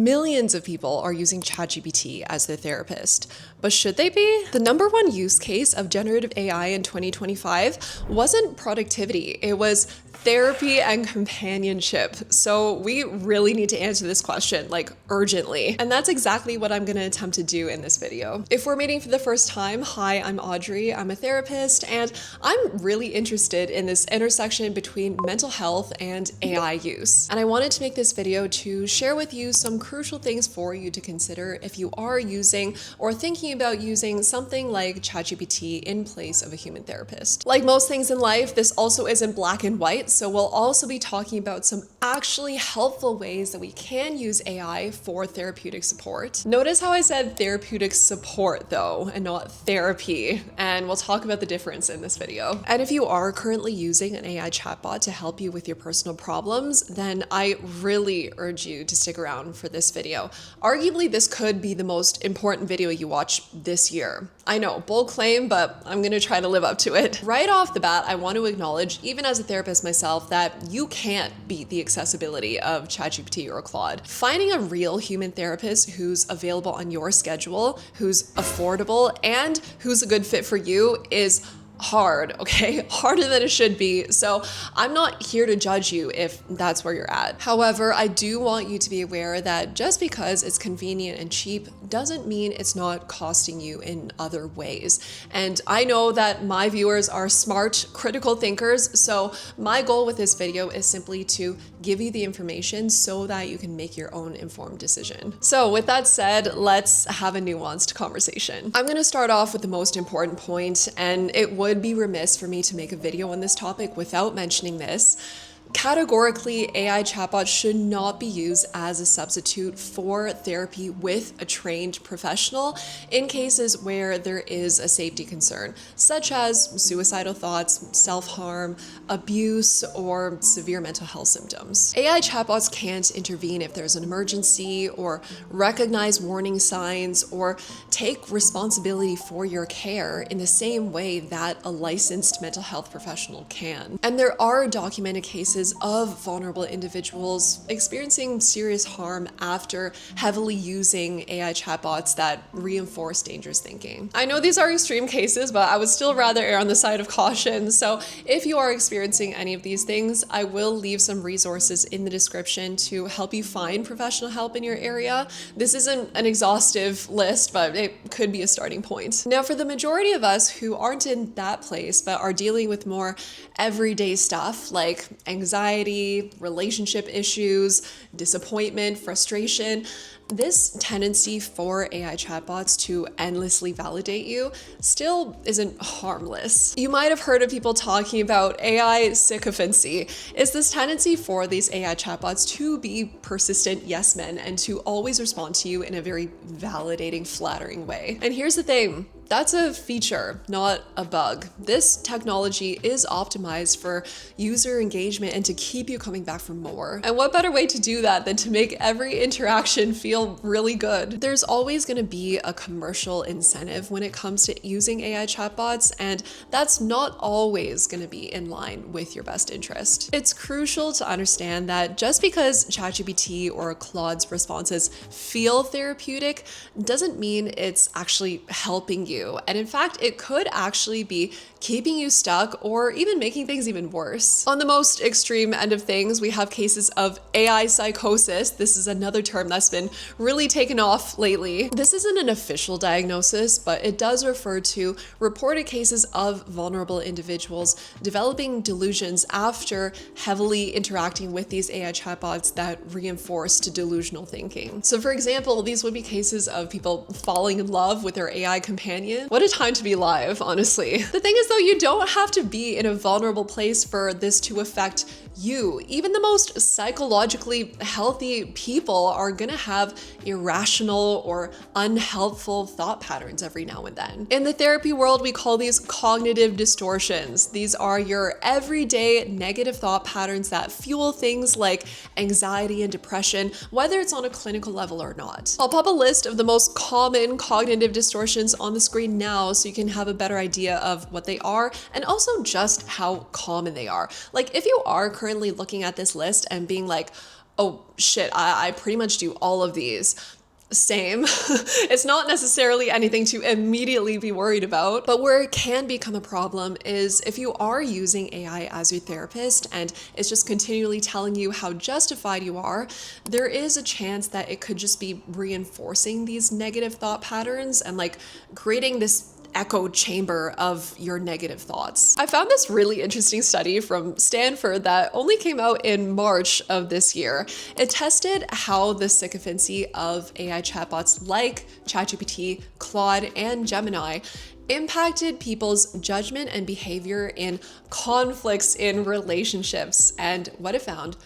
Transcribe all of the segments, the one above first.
Millions of people are using ChatGPT as their therapist, but should they be? The number one use case of generative AI in 2025 wasn't productivity, it was therapy and companionship. So we really need to answer this question, like urgently. And that's exactly what I'm gonna attempt to do in this video. If we're meeting for the first time, hi, I'm Audrey, I'm a therapist, and I'm really interested in this intersection between mental health and AI use. And I wanted to make this video to share with you some crucial things for you to consider if you are using or thinking about using something like ChatGPT in place of a human therapist. Like most things in life, this also isn't black and white. So we'll also be talking about some actually helpful ways that we can use AI for therapeutic support. Notice how I said therapeutic support though, and not therapy. And we'll talk about the difference in this video. And if you are currently using an AI chatbot to help you with your personal problems, then I really urge you to stick around for this video. Arguably, this could be the most important video you watch this year. I know, bold claim, but I'm gonna try to live up to it. Right off the bat, I want to acknowledge, even as a therapist myself, that you can't beat the accessibility of ChatGPT or Claude. Finding a real human therapist who's available on your schedule, who's affordable, and who's a good fit for you is hard, okay? Harder than it should be. So I'm not here to judge you if that's where you're at. However, I do want you to be aware that just because it's convenient and cheap doesn't mean it's not costing you in other ways. And I know that my viewers are smart, critical thinkers. So my goal with this video is simply to give you the information so that you can make your own informed decision. So with that said, let's have a nuanced conversation. I'm gonna start off with the most important point, and it would be remiss for me to make a video on this topic without mentioning this. Categorically, AI chatbots should not be used as a substitute for therapy with a trained professional in cases where there is a safety concern, such as suicidal thoughts, self-harm, abuse, or severe mental health symptoms. AI chatbots can't intervene if there's an emergency or recognize warning signs or take responsibility for your care in the same way that a licensed mental health professional can. And there are documented cases of vulnerable individuals experiencing serious harm after heavily using AI chatbots that reinforce dangerous thinking. I know these are extreme cases, but I would still rather err on the side of caution. So if you are experiencing any of these things, I will leave some resources in the description to help you find professional help in your area. This isn't an exhaustive list, but it could be a starting point. Now, for the majority of us who aren't in that place, but are dealing with more everyday stuff like anxiety, relationship issues, disappointment, frustration, this tendency for AI chatbots to endlessly validate you still isn't harmless. You might have heard of people talking about AI sycophancy. It's this tendency for these AI chatbots to be persistent yes men and to always respond to you in a very validating, flattering way. And here's the thing. That's a feature, not a bug. This technology is optimized for user engagement and to keep you coming back for more. And what better way to do that than to make every interaction feel really good? There's always gonna be a commercial incentive when it comes to using AI chatbots, and that's not always gonna be in line with your best interest. It's crucial to understand that just because ChatGPT or Claude's responses feel therapeutic doesn't mean it's actually helping you. And in fact, it could actually be keeping you stuck or even making things even worse. On the most extreme end of things, we have cases of AI psychosis. This is another term that's been really taken off lately. This isn't an official diagnosis, but it does refer to reported cases of vulnerable individuals developing delusions after heavily interacting with these AI chatbots that reinforce to delusional thinking. So for example, these would be cases of people falling in love with their AI companion. What a time to be alive, honestly. The thing is though, you don't have to be in a vulnerable place for this to affect you. Even the most psychologically healthy people are gonna have irrational or unhelpful thought patterns every now and then. In the therapy world, we call these cognitive distortions. These are your everyday negative thought patterns that fuel things like anxiety and depression, whether it's on a clinical level or not. I'll pop a list of the most common cognitive distortions on the screen now so you can have a better idea of what they are and also just how common they are. Like if you are currently looking at this list and being like, oh shit, I pretty much do all of these. Same. It's not necessarily anything to immediately be worried about, but where it can become a problem is if you are using AI as your therapist and it's just continually telling you how justified you are, there is a chance that it could just be reinforcing these negative thought patterns and like creating this echo chamber of your negative thoughts. I found this really interesting study from Stanford that only came out in March of this year. It tested how the sycophancy of AI chatbots like ChatGPT, Claude, and Gemini impacted people's judgment and behavior in conflicts in relationships. And what it found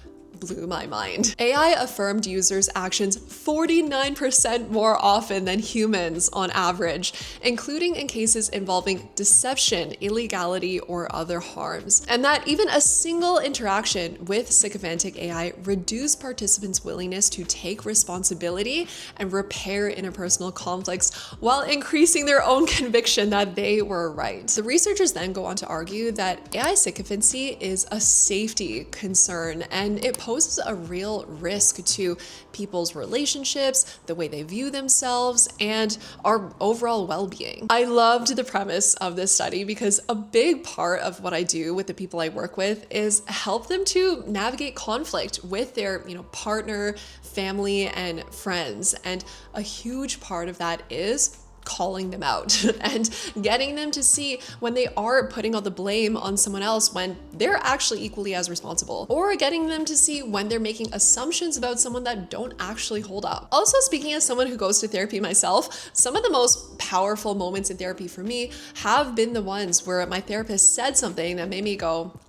blew my mind. AI affirmed users' actions 49% more often than humans on average, including in cases involving deception, illegality, or other harms. And that even a single interaction with sycophantic AI reduced participants' willingness to take responsibility and repair interpersonal conflicts while increasing their own conviction that they were right. The researchers then go on to argue that AI sycophancy is a safety concern and it poses a real risk to people's relationships, the way they view themselves, and our overall well-being. I loved the premise of this study because a big part of what I do with the people I work with is help them to navigate conflict with their, partner, family, and friends. And a huge part of that is calling them out and getting them to see when they are putting all the blame on someone else when they're actually equally as responsible, or getting them to see when they're making assumptions about someone that don't actually hold up. Also, speaking as someone who goes to therapy myself, some of the most powerful moments in therapy for me have been the ones where my therapist said something that made me go,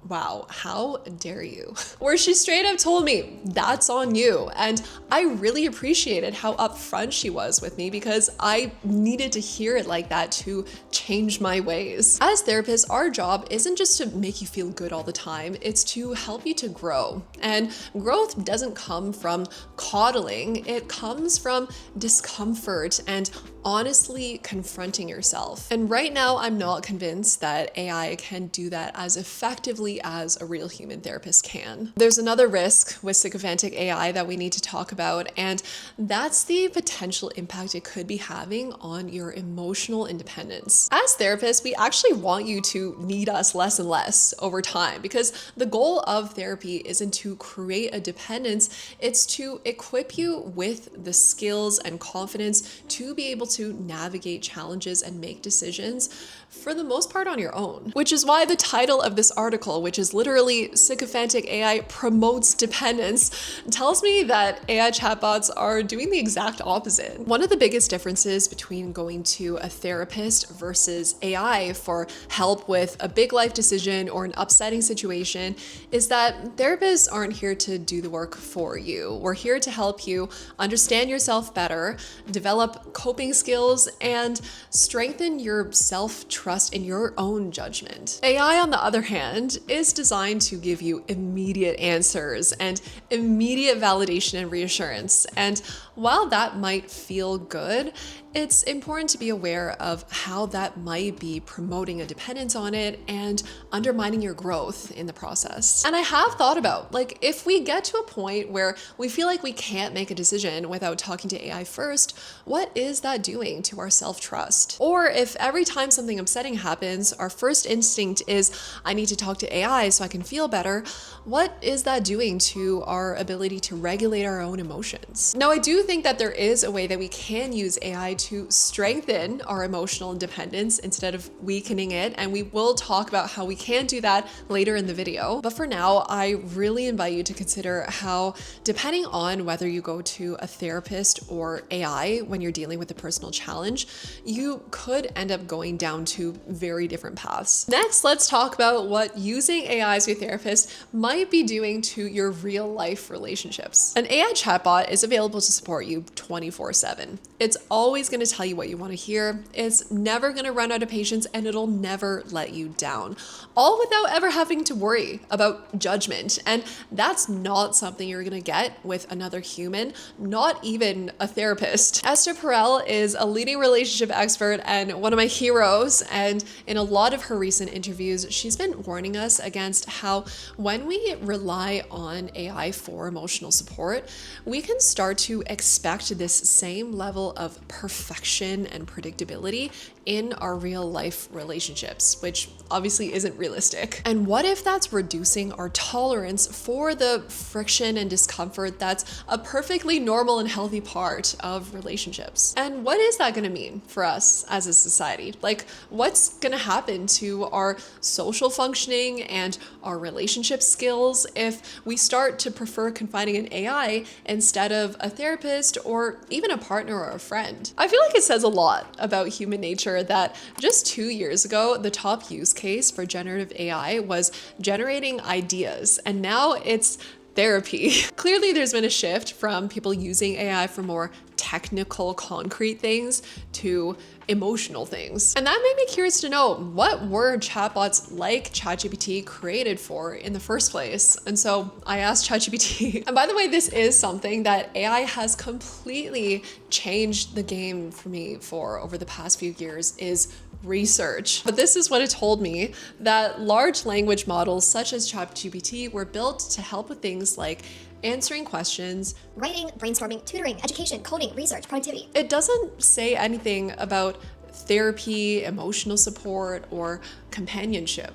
wow, how dare you? Where she straight up told me, that's on you. And I really appreciated how upfront she was with me because I needed to hear it like that to change my ways. As therapists, our job isn't just to make you feel good all the time, it's to help you to grow. And growth doesn't come from coddling, it comes from discomfort and honestly confronting yourself. And right now, I'm not convinced that AI can do that as effectively as a real human therapist can. There's another risk with sycophantic AI that we need to talk about, and that's the potential impact it could be having on your emotional independence. As therapists, we actually want you to need us less and less over time because the goal of therapy isn't to create a dependence, it's to equip you with the skills and confidence to be able to navigate challenges and make decisions for the most part on your own. Which is why the title of this article, which is literally Sycophantic AI Promotes Dependence, tells me that AI chatbots are doing the exact opposite. One of the biggest differences between going to a therapist versus AI for help with a big life decision or an upsetting situation is that therapists aren't here to do the work for you. We're here to help you understand yourself better, develop coping skills, and strengthen your self-trust in your own judgment. AI, on the other hand, is designed to give you immediate answers and immediate validation and reassurance. And while that might feel good, it's important to be aware of how that might be promoting a dependence on it and undermining your growth in the process. And I have thought about, if we get to a point where we feel like we can't make a decision without talking to AI first, what is that doing to our self-trust? Or if every time something upsetting happens, our first instinct is, I need to talk to AI so I can feel better, what is that doing to our ability to regulate our own emotions? Now, I do think that there is a way that we can use AI to strengthen our emotional independence instead of weakening it, and we will talk about how we can do that later in the video. But for now, I really invite you to consider how, depending on whether you go to a therapist or AI when you're dealing with a personal challenge, you could end up going down two very different paths. Next, let's talk about what using AI as your therapist might be doing to your real life relationships. An AI chatbot is available to support you 24/7. It's always going to tell you what you want to hear. It's never going to to run out of patience and it'll never let you down, all without ever having to worry about judgment. And that's not something you're going to get with another human, not even a therapist. Esther Perel is a leading relationship expert and one of my heroes. And in a lot of her recent interviews, she's been warning us against how when we rely on AI for emotional support, we can start to expect this same level of perfection and predictability in our real life relationships, which obviously isn't realistic. And what if that's reducing our tolerance for the friction and discomfort that's a perfectly normal and healthy part of relationships? And what is that going to mean for us as a society? Like, what's going to happen to our social functioning and our relationship skills if we start to prefer confiding in AI instead of a therapist or even a partner or a friend? I feel like it says a lot about human nature that just 2 years ago, the top use case for generative AI was generating ideas, and now it's therapy. Clearly, there's been a shift from people using AI for more technical, concrete things to emotional things. And that made me curious to know, what were chatbots like ChatGPT created for in the first place? And so I asked ChatGPT. And by the way, this is something that AI has completely changed the game for me for over the past few years, is research. But this is what it told me, that large language models such as ChatGPT were built to help with things like answering questions, writing, brainstorming, tutoring, education, coding, research, productivity. It doesn't say anything about therapy, emotional support, or companionship.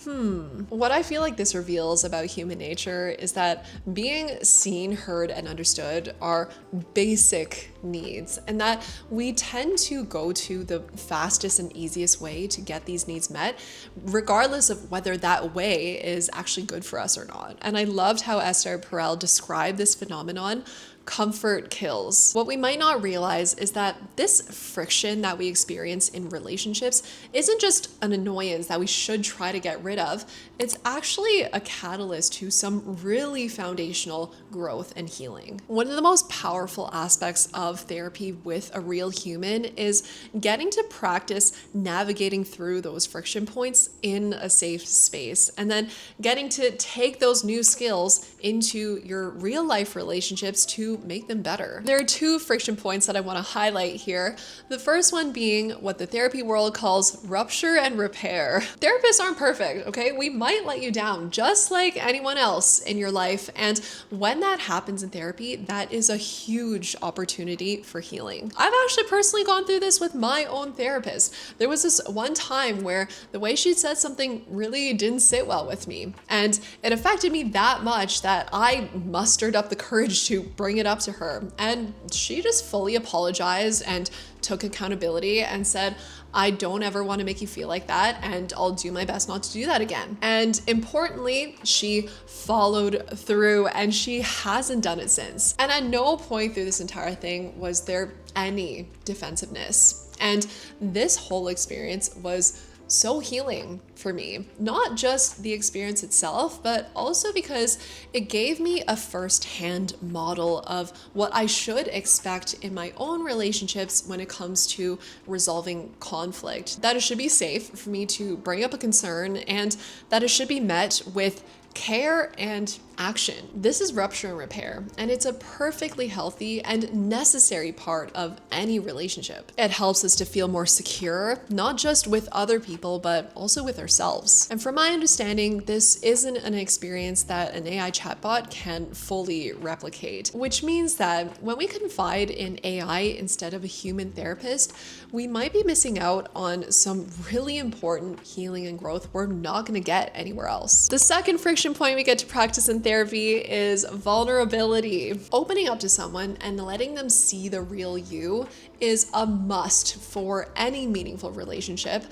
What I feel like this reveals about human nature is that being seen, heard, and understood are basic needs, and that we tend to go to the fastest and easiest way to get these needs met, regardless of whether that way is actually good for us or not. And I loved how Esther Perel described this phenomenon. Comfort kills. What we might not realize is that this friction that we experience in relationships isn't just an annoyance that we should try to get rid of. It's actually a catalyst to some really foundational growth and healing. One of the most powerful aspects of therapy with a real human is getting to practice navigating through those friction points in a safe space, and then getting to take those new skills into your real life relationships to make them better. There are 2 friction points that I want to highlight here. The first one being what the therapy world calls rupture and repair. Therapists aren't perfect, okay? We might let you down just like anyone else in your life. And when that happens in therapy, that is a huge opportunity for healing. I've actually personally gone through this with my own therapist. There was this one time where the way she said something really didn't sit well with me. And it affected me that much that I mustered up the courage to bring it up to her. And she just fully apologized and took accountability and said, I don't ever want to make you feel like that, and I'll do my best not to do that again. And importantly, she followed through, and she hasn't done it since. And at no point through this entire thing was there any defensiveness. And this whole experience was so healing for me, not just the experience itself, but also because it gave me a first-hand model of what I should expect in my own relationships when it comes to resolving conflict. That it should be safe for me to bring up a concern, and that it should be met with care and action. This is rupture and repair, and it's a perfectly healthy and necessary part of any relationship. It helps us to feel more secure, not just with other people, but also with ourselves. And from my understanding, this isn't an experience that an AI chatbot can fully replicate, which means that when we confide in AI instead of a human therapist, we might be missing out on some really important healing and growth we're not going to get anywhere else. The second friction point we get to practice in therapy is vulnerability. Opening up to someone and letting them see the real you is a must for any meaningful relationship,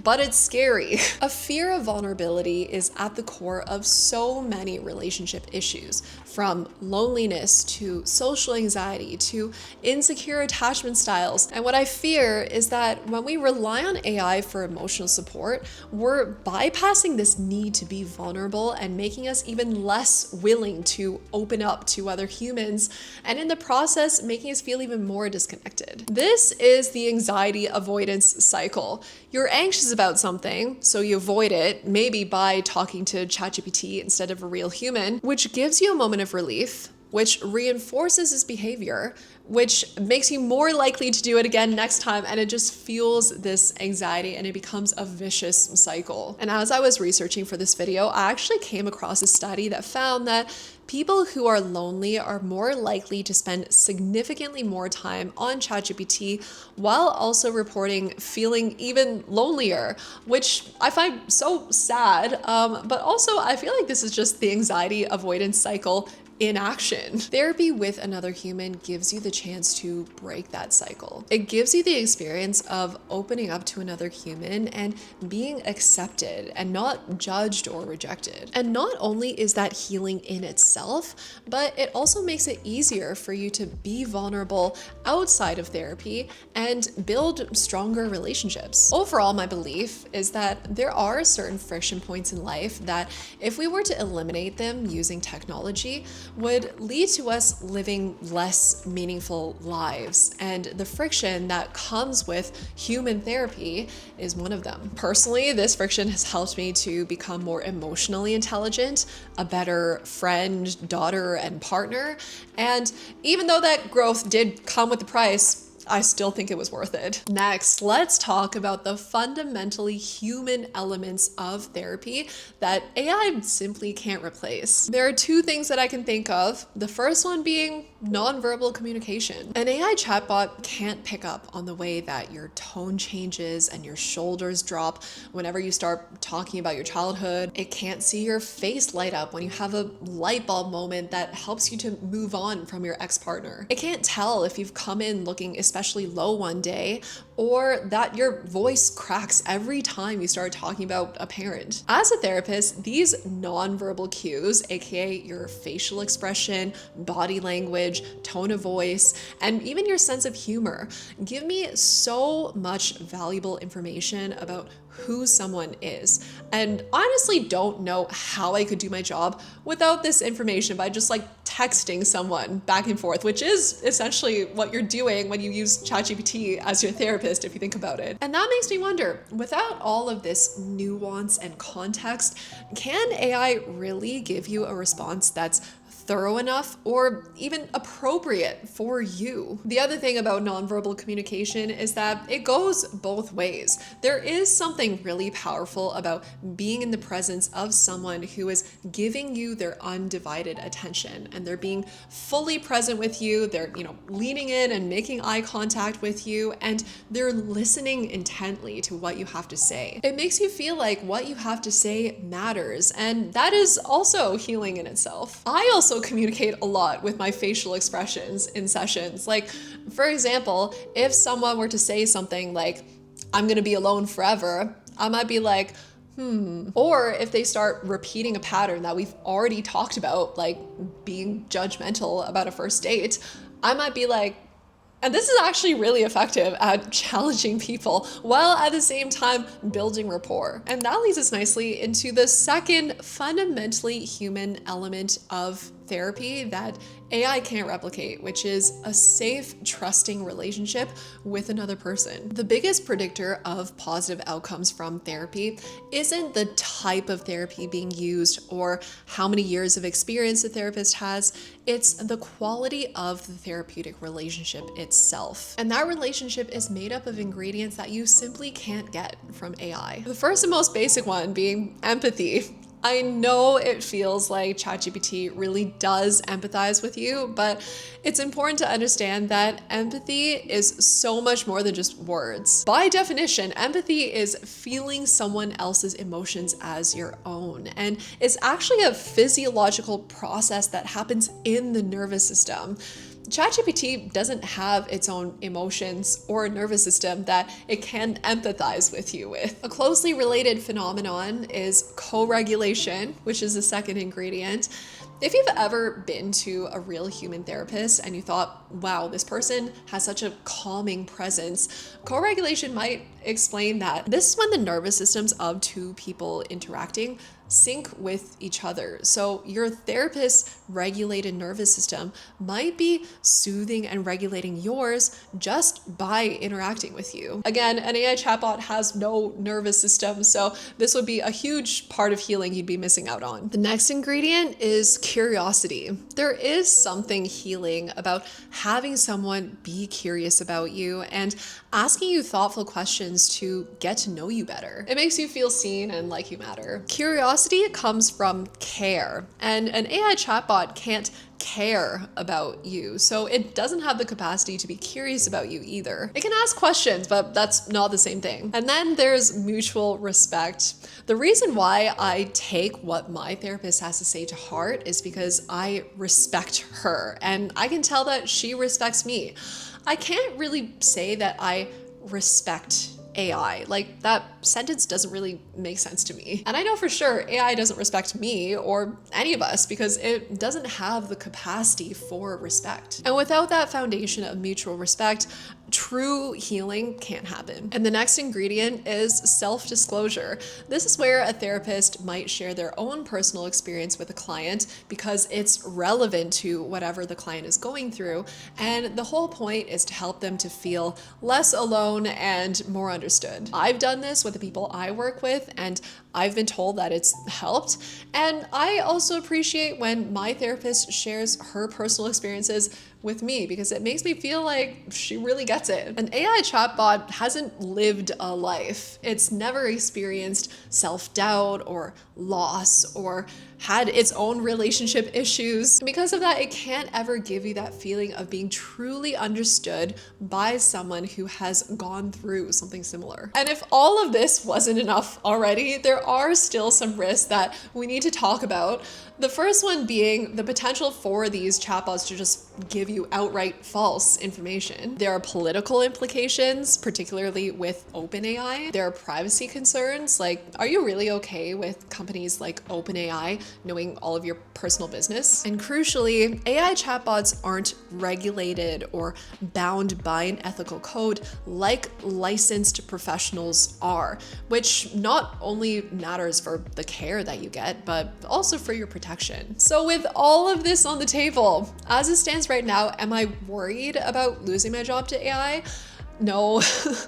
but it's scary. A fear of vulnerability is at the core of so many relationship issues, from loneliness to social anxiety to insecure attachment styles. And what I fear is that when we rely on AI for emotional support, we're bypassing this need to be vulnerable and making us even less willing to open up to other humans, and in the process, making us feel even more disconnected. This is the anxiety avoidance cycle. You're anxious about something, so you avoid it, maybe by talking to ChatGPT instead of a real human, which gives you a moment of relief, which reinforces his behavior, which makes you more likely to do it again next time, and it just fuels this anxiety and it becomes a vicious cycle. And as I was researching for this video, I actually came across a study that found that people who are lonely are more likely to spend significantly more time on ChatGPT while also reporting feeling even lonelier, which I find so sad. But also I feel like this is just the anxiety avoidance cycle in action. Therapy with another human gives you the chance to break that cycle. It gives you the experience of opening up to another human and being accepted and not judged or rejected. And not only is that healing in itself, but it also makes it easier for you to be vulnerable outside of therapy and build stronger relationships. Overall, my belief is that there are certain friction points in life that if we were to eliminate them using technology, would lead to us living less meaningful lives. And the friction that comes with human therapy is one of them. Personally, this friction has helped me to become more emotionally intelligent, a better friend, daughter, and partner. And even though that growth did come with a price, I still think it was worth it. Next, let's talk about the fundamentally human elements of therapy that AI simply can't replace. There are two things that I can think of. The first one being nonverbal communication. An AI chatbot can't pick up on the way that your tone changes and your shoulders drop whenever you start talking about your childhood. It can't see your face light up when you have a light bulb moment that helps you to move on from your ex-partner. It can't tell if you've come in looking especially low one day, or that your voice cracks every time you start talking about a parent. As a therapist, these nonverbal cues, aka your facial expression, body language, tone of voice, and even your sense of humor, give me so much valuable information about who someone is. And honestly don't know how I could do my job without this information by just like texting someone back and forth, which is essentially what you're doing when you use ChatGPT as your therapist, if you think about it. And that makes me wonder, without all of this nuance and context, can AI really give you a response that's thorough enough or even appropriate for you? The other thing about nonverbal communication is that it goes both ways. There is something really powerful about being in the presence of someone who is giving you their undivided attention and they're being fully present with you. They're, leaning in and making eye contact with you, and they're listening intently to what you have to say. It makes you feel like what you have to say matters, and that is also healing in itself. I also communicate a lot with my facial expressions in sessions. Like, for example, if someone were to say something like, "I'm gonna be alone forever," I might be like, Or if they start repeating a pattern that we've already talked about, like being judgmental about a first date, I might be like, and this is actually really effective at challenging people while at the same time building rapport. And that leads us nicely into the second fundamentally human element of therapy that AI can't replicate, which is a safe, trusting relationship with another person. The biggest predictor of positive outcomes from therapy isn't the type of therapy being used or how many years of experience the therapist has. It's the quality of the therapeutic relationship itself. And that relationship is made up of ingredients that you simply can't get from AI. The first and most basic one being empathy. I know it feels like ChatGPT really does empathize with you, but it's important to understand that empathy is so much more than just words. By definition, empathy is feeling someone else's emotions as your own, and it's actually a physiological process that happens in the nervous system. ChatGPT doesn't have its own emotions or a nervous system that it can empathize with you with. A closely related phenomenon is co-regulation, which is the second ingredient. If you've ever been to a real human therapist and you thought, wow, this person has such a calming presence, co-regulation might explain that. This is when the nervous systems of two people interacting sync with each other. So your therapist's regulated nervous system might be soothing and regulating yours just by interacting with you. Again, an AI chatbot has no nervous system, so this would be a huge part of healing you'd be missing out on. The next ingredient is curiosity. There is something healing about having someone be curious about you and asking you thoughtful questions to get to know you better. It makes you feel seen and like you matter. Curiosity comes from care, and an AI chatbot can't care about you, so it doesn't have the capacity to be curious about you either. It can ask questions, but that's not the same thing. And then there's mutual respect. The reason why I take what my therapist has to say to heart is because I respect her, and I can tell that she respects me. I can't really say that I respect AI. Like, that sentence doesn't really make sense to me. And I know for sure AI doesn't respect me or any of us because it doesn't have the capacity for respect. And without that foundation of mutual respect, true healing can't happen. And the next ingredient is self-disclosure. This is where a therapist might share their own personal experience with a client because it's relevant to whatever the client is going through. And the whole point is to help them to feel less alone and more understood. I've done this with the people I work with, and I've been told that it's helped. And I also appreciate when my therapist shares her personal experiences with me because it makes me feel like she really gets it. An AI chatbot hasn't lived a life. It's never experienced self-doubt or loss or had its own relationship issues. And because of that, it can't ever give you that feeling of being truly understood by someone who has gone through something similar. And if all of this wasn't enough already, there are still some risks that we need to talk about. The first one being the potential for these chatbots to just give you outright false information. There are political implications, particularly with OpenAI. There are privacy concerns, like, are you really okay with companies like OpenAI knowing all of your personal business? And crucially, AI chatbots aren't regulated or bound by an ethical code like licensed professionals are, which not only matters for the care that you get, but also for your protection. So with all of this on the table, as it stands right now, am I worried about losing my job to AI? No.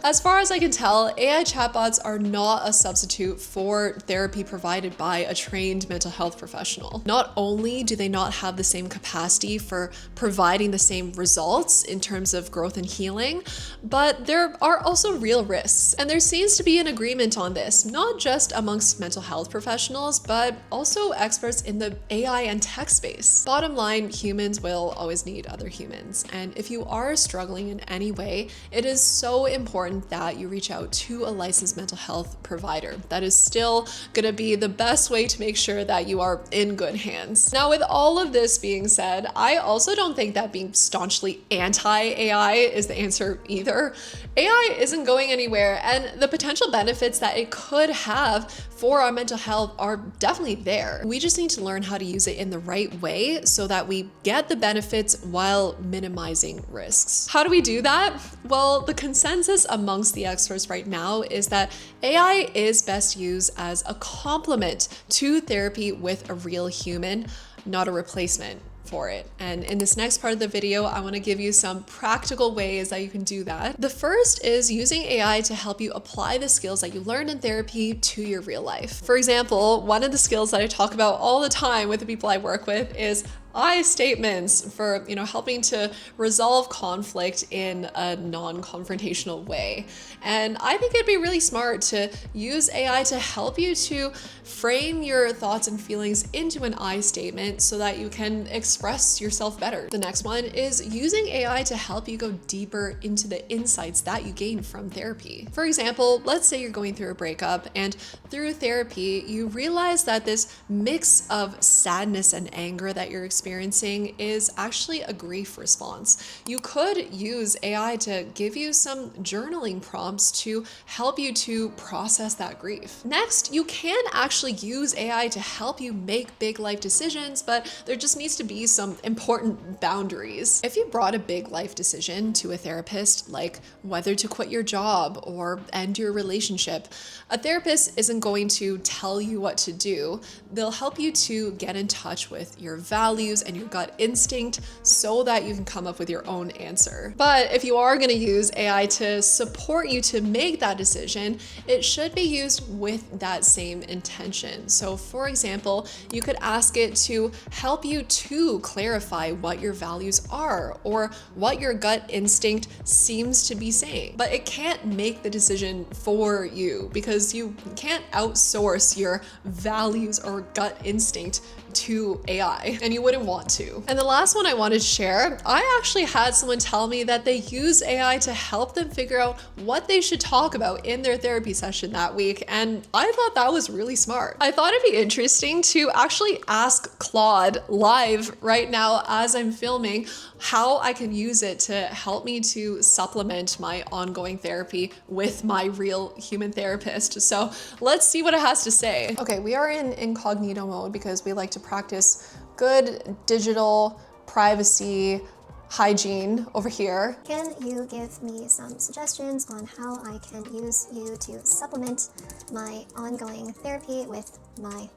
As far as I can tell, AI chatbots are not a substitute for therapy provided by a trained mental health professional. Not only do they not have the same capacity for providing the same results in terms of growth and healing, but there are also real risks. And there seems to be an agreement on this, not just amongst mental health professionals, but also experts in the AI and tech space. Bottom line, humans will always need other humans. And if you are struggling in any way, it is so important that you reach out to a licensed mental health provider. That is still going to be the best way to make sure that you are in good hands. Now, with all of this being said, I also don't think that being staunchly anti-AI is the answer either. AI isn't going anywhere, and the potential benefits that it could have for our mental health are definitely there. We just need to learn how to use it in the right way so that we get the benefits while minimizing risks. How do we do that? Well, the consensus amongst the experts right now is that AI is best used as a complement to therapy with a real human, not a replacement for it. And in this next part of the video, I want to give you some practical ways that you can do that. The first is using AI to help you apply the skills that you learned in therapy to your real life. For example, one of the skills that I talk about all the time with the people I work with is I statements for, helping to resolve conflict in a non-confrontational way. And I think it'd be really smart to use AI to help you to frame your thoughts and feelings into an I statement so that you can express yourself better. The next one is using AI to help you go deeper into the insights that you gain from therapy. For example, let's say you're going through a breakup and through therapy, you realize that this mix of sadness and anger that you're experiencing experiencing is actually a grief response. You could use AI to give you some journaling prompts to help you to process that grief. Next, you can actually use AI to help you make big life decisions, but there just needs to be some important boundaries. If you brought a big life decision to a therapist, like whether to quit your job or end your relationship, a therapist isn't going to tell you what to do. They'll help you to get in touch with your values and your gut instinct so that you can come up with your own answer. But if you are going to use AI to support you to make that decision, it should be used with that same intention. So for example, you could ask it to help you to clarify what your values are or what your gut instinct seems to be saying. But it can't make the decision for you because you can't outsource your values or gut instinct to AI, and you wouldn't want to. And the last one I wanted to share, I actually had someone tell me that they use AI to help them figure out what they should talk about in their therapy session that week, and I thought that was really smart. I thought it'd be interesting to actually ask Claude live right now as I'm filming how I can use it to help me to supplement my ongoing therapy with my real human therapist. So let's see what it has to say. Okay, we are in incognito mode because we like to practice good digital privacy hygiene over here. Can you give me some suggestions on how I can use you to supplement my ongoing therapy with my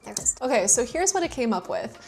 therapist? Okay, so here's what it came up with.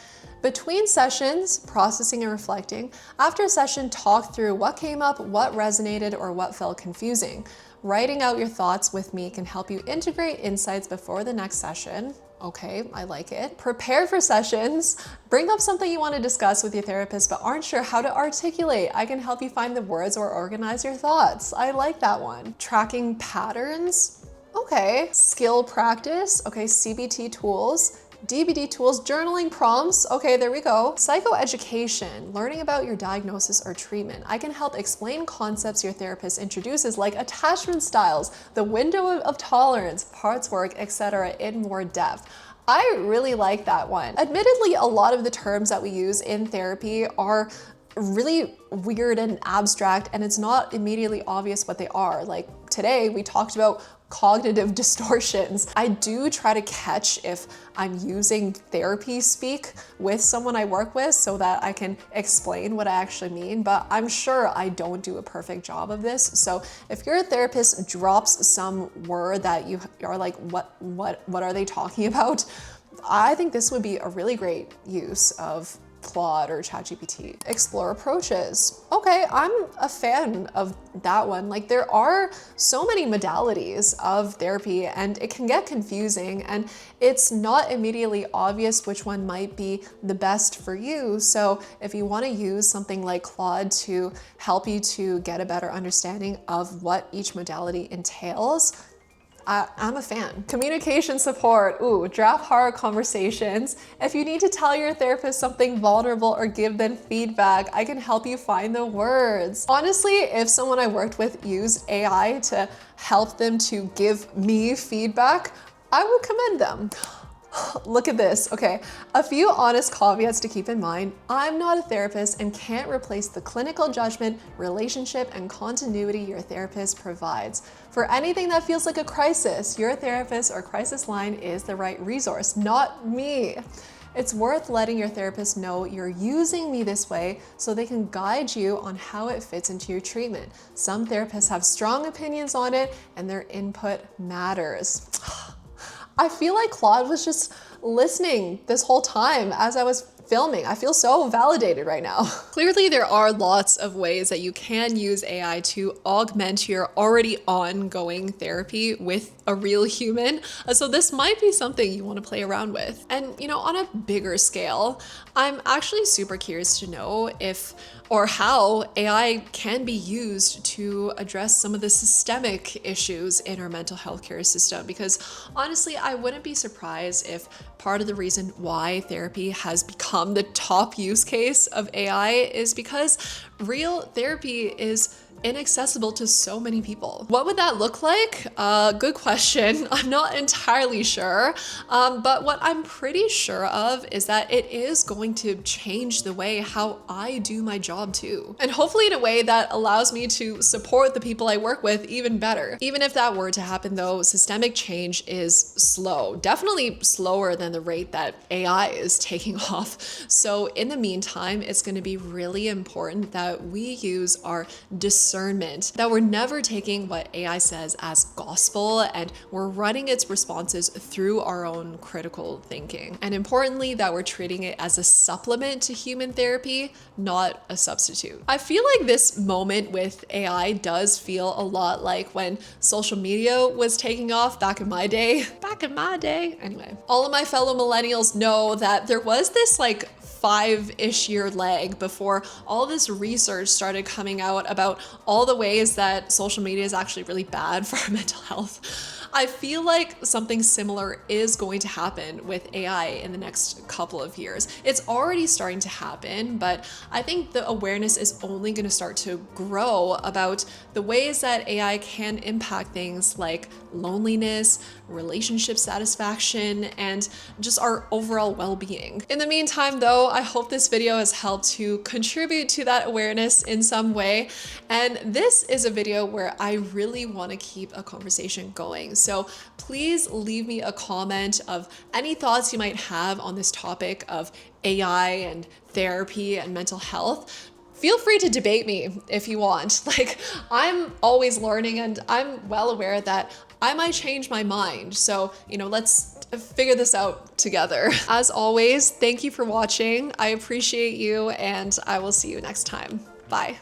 Between sessions, processing and reflecting. After a session, talk through what came up, what resonated, or what felt confusing. Writing out your thoughts with me can help you integrate insights before the next session. Okay, I like it. Prepare for sessions. Bring up something you want to discuss with your therapist but aren't sure how to articulate. I can help you find the words or organize your thoughts. I like that one. Tracking patterns. Okay. Skill practice. Okay, CBT tools. DBD tools, journaling prompts. Okay, there we go. Psychoeducation, learning about your diagnosis or treatment. I can help explain concepts your therapist introduces like attachment styles, the window of tolerance, parts work, etc. in more depth. I really like that one. Admittedly, a lot of the terms that we use in therapy are really weird and abstract, and it's not immediately obvious what they are. Like today, we talked about cognitive distortions. I do try to catch if I'm using therapy speak with someone I work with so that I can explain what I actually mean, but I'm sure I don't do a perfect job of this. So if your therapist drops some word that you are like, what are they talking about? I think this would be a really great use of Claude or ChatGPT. Explore approaches. Okay, I'm a fan of that one. Like there are so many modalities of therapy and it can get confusing and it's not immediately obvious which one might be the best for you. So if you want to use something like Claude to help you to get a better understanding of what each modality entails, I'm a fan. Communication support. Ooh, draft hard conversations. If you need to tell your therapist something vulnerable or give them feedback, I can help you find the words. Honestly, if someone I worked with used AI to help them to give me feedback, I would commend them. Look at this. Okay, a few honest caveats to keep in mind. I'm not a therapist and can't replace the clinical judgment, relationship, and continuity your therapist provides. For anything that feels like a crisis, your therapist or crisis line is the right resource, not me. It's worth letting your therapist know you're using me this way so they can guide you on how it fits into your treatment. Some therapists have strong opinions on it and their input matters. I feel like Claude was just listening this whole time as I was filming. I feel so validated right now. Clearly, there are lots of ways that you can use AI to augment your already ongoing therapy with a real human. So this might be something you want to play around with. And on a bigger scale, I'm actually super curious to know if or how AI can be used to address some of the systemic issues in our mental health care system. Because honestly, I wouldn't be surprised if part of the reason why therapy has become the top use case of AI is because real therapy is inaccessible to so many people. What would that look like? Good question. I'm not entirely sure, but what I'm pretty sure of is that it is going to change the way how I do my job too. And hopefully in a way that allows me to support the people I work with even better. Even if that were to happen though, systemic change is slow, definitely slower than the rate that AI is taking off. So in the meantime, it's going to be really important that we use our discernment, that we're never taking what AI says as gospel and we're running its responses through our own critical thinking. And importantly, that we're treating it as a supplement to human therapy, not a substitute. I feel like this moment with AI does feel a lot like when social media was taking off back in my day. Anyway, all of my fellow millennials know that there was this like 5-ish year lag before all this research started coming out about all the ways that social media is actually really bad for our mental health. I feel like something similar is going to happen with AI in the next couple of years. It's already starting to happen, but I think the awareness is only going to start to grow about the ways that AI can impact things like loneliness, relationship satisfaction, and just our overall well-being. In the meantime, though, I hope this video has helped to contribute to that awareness in some way. And this is a video where I really want to keep a conversation going. So please leave me a comment of any thoughts you might have on this topic of AI and therapy and mental health. Feel free to debate me if you want. Like, I'm always learning and I'm well aware that I might change my mind. So, let's figure this out together. As always, thank you for watching. I appreciate you and I will see you next time. Bye.